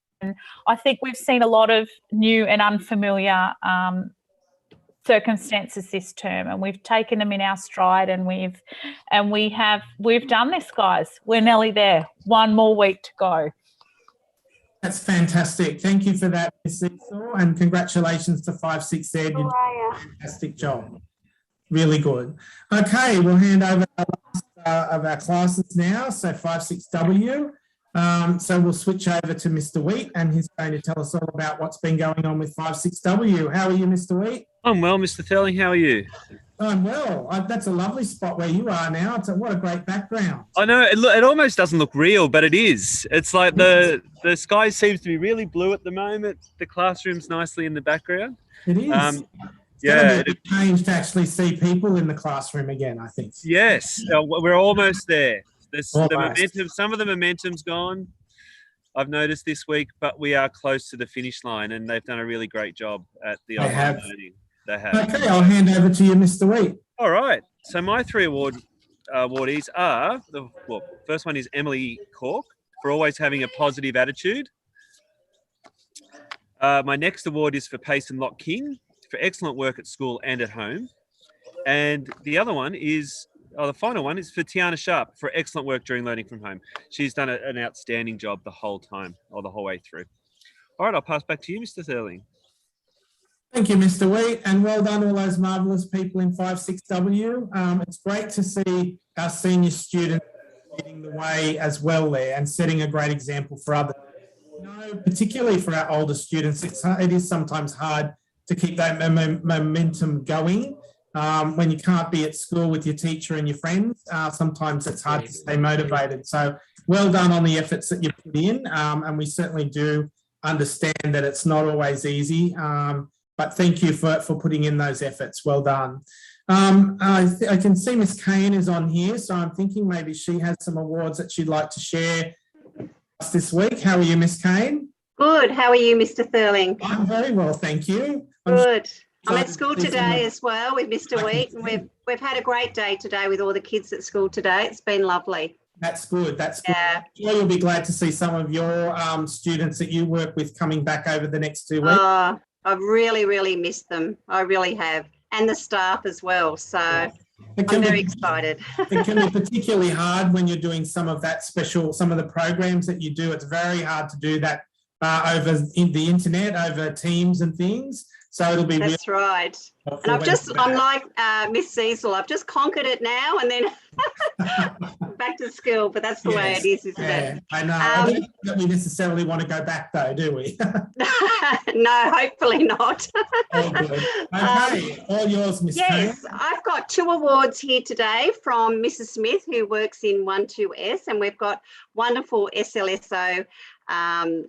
I think we've seen a lot of new and unfamiliar circumstances this term, and we've taken them in our stride, and we've done this, guys. We're nearly there. 1 more week to go. That's fantastic. Thank you for that, Ms. Cecil, and congratulations to 5-6Z. You did a fantastic job. Really good. Okay, we'll hand over the last of our classes now, so 5-6W. So we'll switch over to Mr. Wheat, and he's going to tell us all about what's been going on with 5-6W. How are you, Mr. Wheat? I'm well, Mr. Thurling. How are you? I'm well. That's a lovely spot where you are now. What a great background. I know, it almost doesn't look real, but it is. It's like the sky seems to be really blue at the moment. The classroom's nicely in the background. It is. Yeah, it's changed to actually see people in the classroom again, I think. Yes, we're almost there. The momentum, some of the momentum's gone, I've noticed this week, but we are close to the finish line, and they've done a really great job at the online learning. They have. Okay, I'll hand over to you, Mr. Wheat. All right. So my three awardees are, first one is Emily Cork for always having a positive attitude. My next award is for Payson Lock King for excellent work at school and at home. And the other one is, the final one is for Tiana Sharp for excellent work during learning from home. She's done an outstanding job the whole time, or the whole way through. All right, I'll pass back to you, Mr. Thurling. Thank you, Mr. Wheat, and well done all those marvellous people in 5-6W. It's great to see our senior students leading the way as well there and setting a great example for others. You know, particularly for our older students, it is sometimes hard to keep that momentum going. When you can't be at school with your teacher and your friends, sometimes it's hard to stay motivated. So well done on the efforts that you put in, and we certainly do understand that it's not always easy. But thank you for putting in those efforts. Well done. I can see Miss Kane is on here, so I'm thinking maybe she has some awards that she'd like to share with us this week. How are you, Miss Kane? Good. How are you, Mr. Thurling? I'm very well, thank you. Good. I'm at school today as well with Mr. Wheat, and we've had a great day today with all the kids at school today. It's been lovely. That's good. That's good. Yeah. I'm sure you'll be glad to see some of your students that you work with coming back over the next 2 weeks. I've really, really missed them. I really have. And the staff as well. So I'm very excited. It can be particularly hard when you're doing some of the programs that you do. It's very hard to do that over the internet, over Teams and things. So it'll be That's right. And I'm like Miss Cecil, I've just conquered it now and then back to school, but that's the way it is, isn't it? I know. I don't think that we necessarily want to go back though, do we? No, hopefully not. All good. Okay, all yours, Miss Kane. Yes, I've got 2 awards here today from Mrs. Smith, who works in 12S, and we've got wonderful SLSO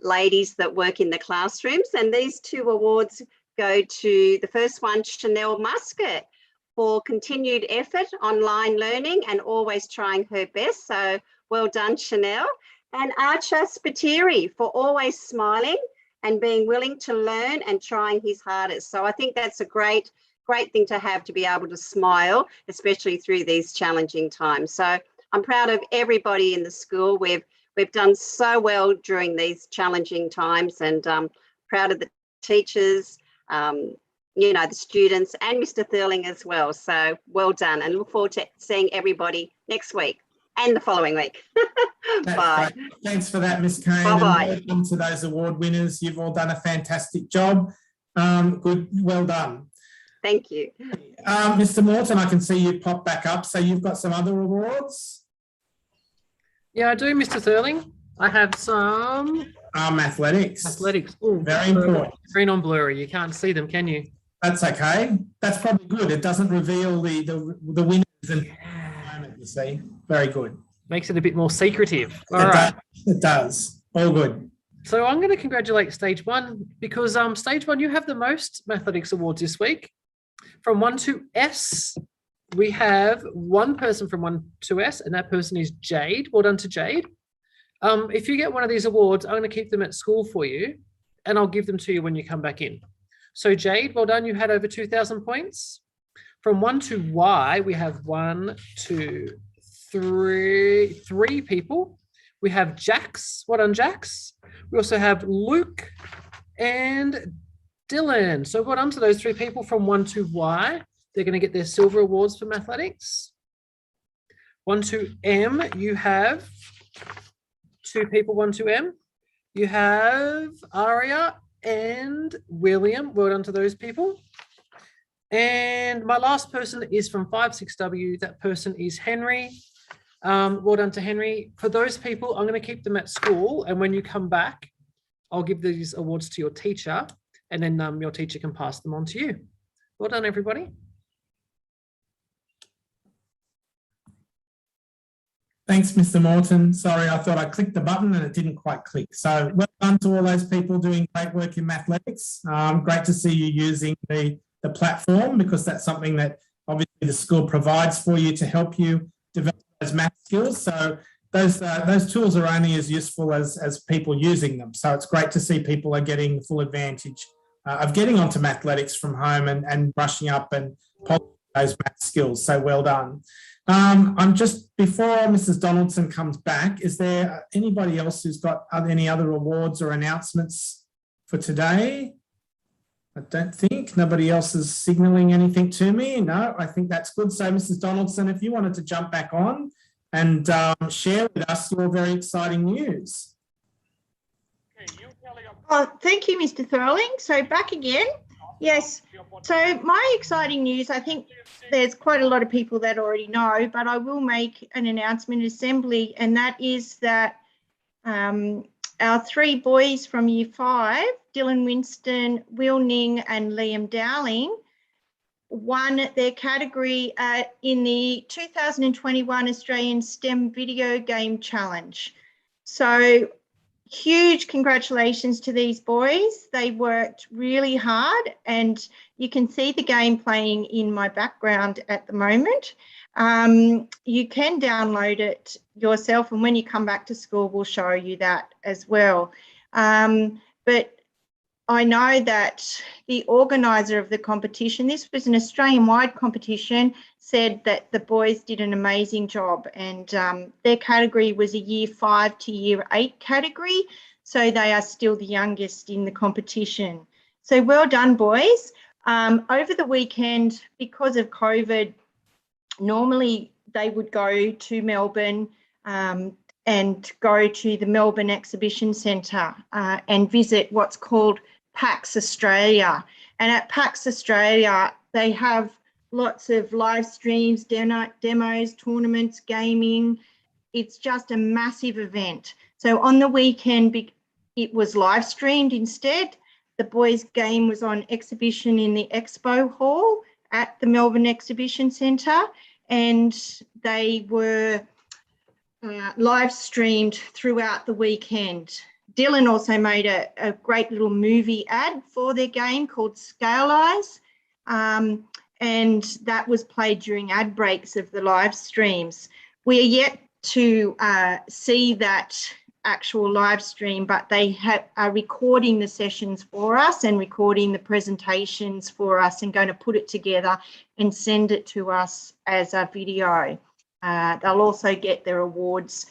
ladies that work in the classrooms, and these 2 awards go to the first one, Chanel Muscat, for continued effort, online learning, and always trying her best. So well done, Chanel. And Archer Spiteri for always smiling and being willing to learn and trying his hardest. So I think that's a great thing to have, to be able to smile, especially through these challenging times. So I'm proud of everybody in the school. We've done so well during these challenging times, and proud of the teachers, the students, and Mr. Thurling as well. So well done, and look forward to seeing everybody next week and the following week. Bye. Great. Thanks for that, Miss Kane. Bye-bye. And welcome to those award winners. You've all done a fantastic job. Good, well done. Thank you. Mr. Morton, I can see you pop back up. So you've got some other awards? Yeah, I do, Mr. Thurling. I have some... athletics. Athletics. Ooh, very important. Green on blurry. You can't see them, can you? That's okay. That's probably good. It doesn't reveal the winners and moment, you see. Very good. Makes it a bit more secretive. It does. All good. So I'm going to congratulate Stage 1 because Stage 1, you have the most athletics awards this week. From 1 to S, we have one person from 1 to S, and that person is Jade. Well done to Jade. If you get one of these awards, I'm going to keep them at school for you, and I'll give them to you when you come back in. So Jade, well done. You had over 2,000 points. From 1 to Y, we have 1, 2, 3 people. We have Jax. Well done, Jax. We also have Luke and Dylan. So well done to those 3 people from 1 to Y. They're going to get their silver awards for athletics. 1 to M, you have 2 people, 1 to M. You have Aria and William. Well done to those people. And my last person is from 56W. That person is Henry. Well done to Henry. For those people, I'm going to keep them at school. And when you come back, I'll give these awards to your teacher, and then your teacher can pass them on to you. Well done, everybody. Thanks, Mr. Morton. Sorry, I thought I clicked the button and it didn't quite click. So well done to all those people doing great work in Mathletics. Great to see you using the platform, because that's something that obviously the school provides for you to help you develop those math skills. So those tools are only as useful as people using them. So it's great to see people are getting full advantage of getting onto Mathletics from home and brushing up and polishing those math skills. So well done. I'm just, before Mrs. Donaldson comes back, is there anybody else who's got any other awards or announcements for today? I don't think. Nobody else is signalling anything to me. No, I think that's good. So Mrs. Donaldson, if you wanted to jump back on and share with us your very exciting news. Oh, thank you, Mr. Thurling. So back again. Yes. So my exciting news, I think there's quite a lot of people that already know, but I will make an announcement in assembly, and that is that our three boys from Year 5, Dylan Winston, Will Ning and Liam Dowling, won their category in the 2021 Australian STEM Video Game Challenge. So huge congratulations to these boys. They worked really hard, and you can see the game playing in my background at the moment. You can download it yourself, and when you come back to school, we'll show you that as well. But I know that the organiser of the competition, this was an Australian-wide competition, said that the boys did an amazing job, and their category was a Year 5 to Year 8 category, so they are still the youngest in the competition. So well done, boys. Over the weekend, because of COVID, normally they would go to Melbourne and go to the Melbourne Exhibition Centre and visit what's called PAX Australia. And at PAX Australia, they have lots of live streams, demos, tournaments, gaming. It's just a massive event. So on the weekend, it was live streamed instead. The boys' game was on exhibition in the Expo Hall at the Melbourne Exhibition Centre, and they were live streamed throughout the weekend. Dylan also made a great little movie ad for their game called Scale Eyes, and that was played during ad breaks of the live streams. We are yet to see that actual live stream, but they are recording the sessions for us and recording the presentations for us and going to put it together and send it to us as a video. They'll also get their awards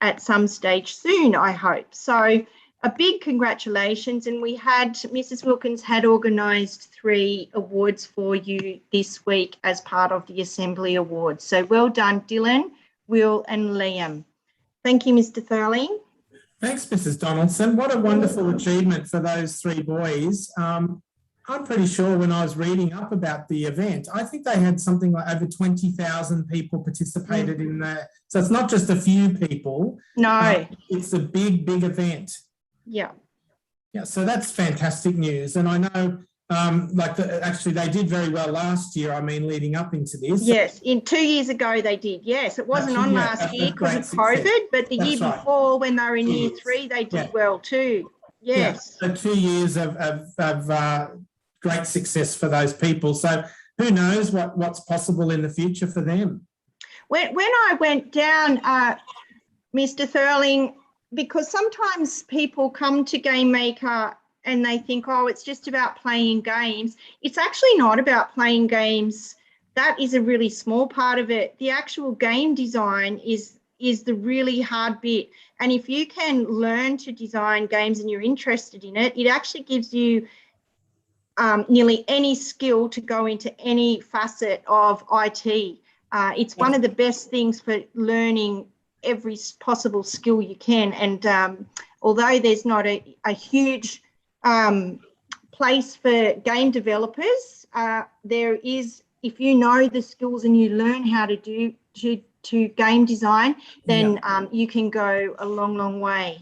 at some stage soon, I hope. So a big congratulations. And we had, Mrs. Wilkins had organised 3 awards for you this week as part of the Assembly Awards. So well done, Dylan, Will and Liam. Thank you, Mr. Thurling. Thanks, Mrs. Donaldson. What a wonderful achievement for those 3 boys. I'm pretty sure when I was reading up about the event, I think they had something like over 20,000 people participated in that. So it's not just a few people. No. It's a big, big event. Yeah. Yeah, so that's fantastic news. And I know, actually they did very well last year, leading up into this. Yes, in 2 years ago they did. Yes, it wasn't on last year because of COVID, but the year before when they were in Year 3, they did well too. Yes. Yeah, so 2 years of great success for those people. So who knows what's possible in the future for them. When I went down, Mr. Thurling, because sometimes people come to Game Maker and they think, oh, it's just about playing games. It's actually not about playing games. That is a really small part of it. The actual game design is the really hard bit. And if you can learn to design games and you're interested in it, it actually gives you nearly any skill to go into any facet of IT. It's one of the best things for learning every possible skill you can, and although there's not a huge place for game developers, there is, if you know the skills and you learn how to do to game design, then you can go a long way.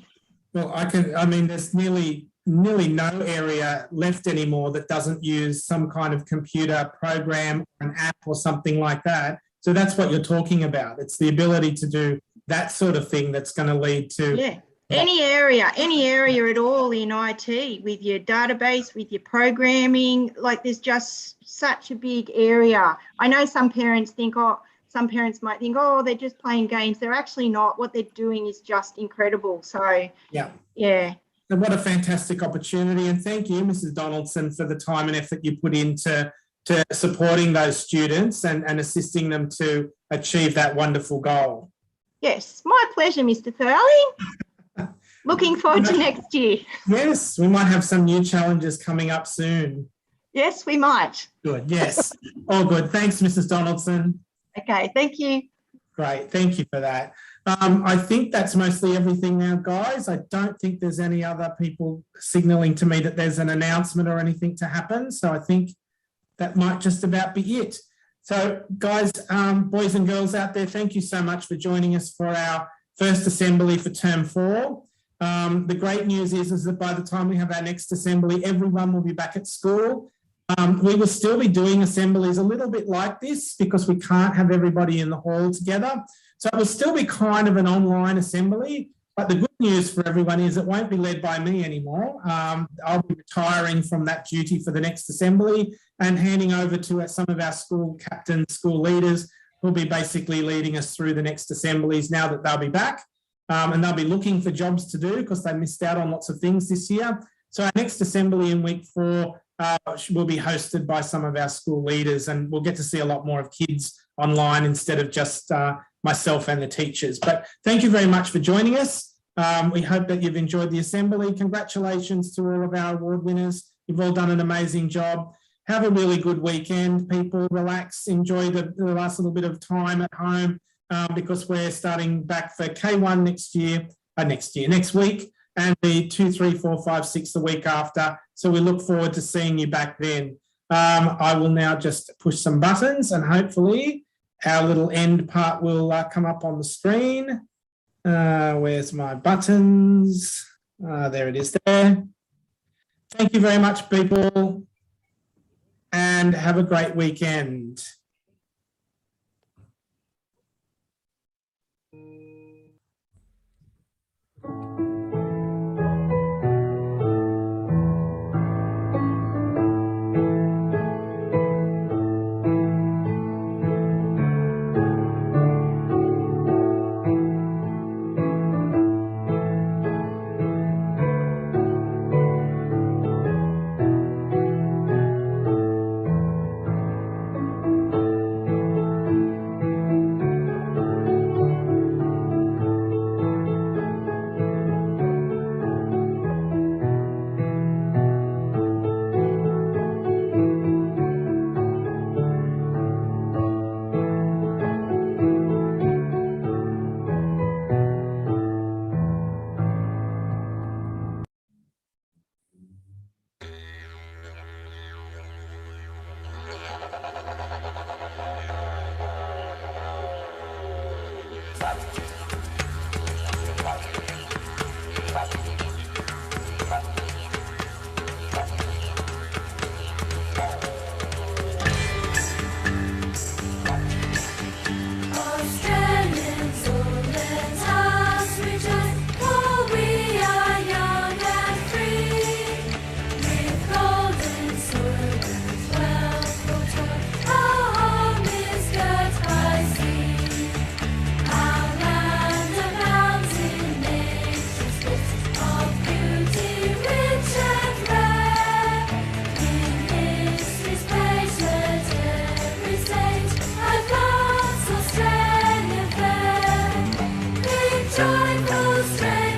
Well, I mean, there's nearly no area left anymore that doesn't use some kind of computer program, an app or something like that. So that's what you're talking about. It's the ability to do that sort of thing that's going to lead to any area at all in IT, with your database, with your programming. Like, there's just such a big area. I know some parents might think, oh, they're just playing games. They're actually not. What they're doing is just incredible. So yeah. And what a fantastic opportunity. And thank you, Mrs. Donaldson, for the time and effort you put into supporting those students and assisting them to achieve that wonderful goal. Yes, my pleasure, Mr. Thurling. Looking forward to next year. Yes, we might have some new challenges coming up soon. Yes, we might. Good, yes. All good. Thanks, Mrs. Donaldson. Okay, thank you. Great, thank you for that. I think that's mostly everything now, guys. I don't think there's any other people signalling to me that there's an announcement or anything to happen. So I think that might just about be it. So guys, boys and girls out there, thank you so much for joining us for our first assembly for term 4. The great news is that by the time we have our next assembly, everyone will be back at school. We will still be doing assemblies a little bit like this because we can't have everybody in the hall together. So it will still be kind of an online assembly, but the good news for everyone is it won't be led by me anymore. I'll be retiring from that duty for the next assembly and handing over to some of our school captains, school leaders, who'll be basically leading us through the next assemblies now that they'll be back. And they'll be looking for jobs to do because they missed out on lots of things this year. So our next assembly in week 4 will be hosted by some of our school leaders, and we'll get to see a lot more of kids online instead of just myself and the teachers. But thank you very much for joining us. We hope that you've enjoyed the assembly. Congratulations to all of our award winners. You've all done an amazing job. Have a really good weekend, people. Relax, enjoy the last little bit of time at home because we're starting back for K1 next week, and the 2, 3, 4, 5, 6 the week after. So we look forward to seeing you back then. I will now just push some buttons and hopefully our little end part will come up on the screen. Where's my buttons? There it is there. Thank you very much, people, and have a great weekend. Joyful strength.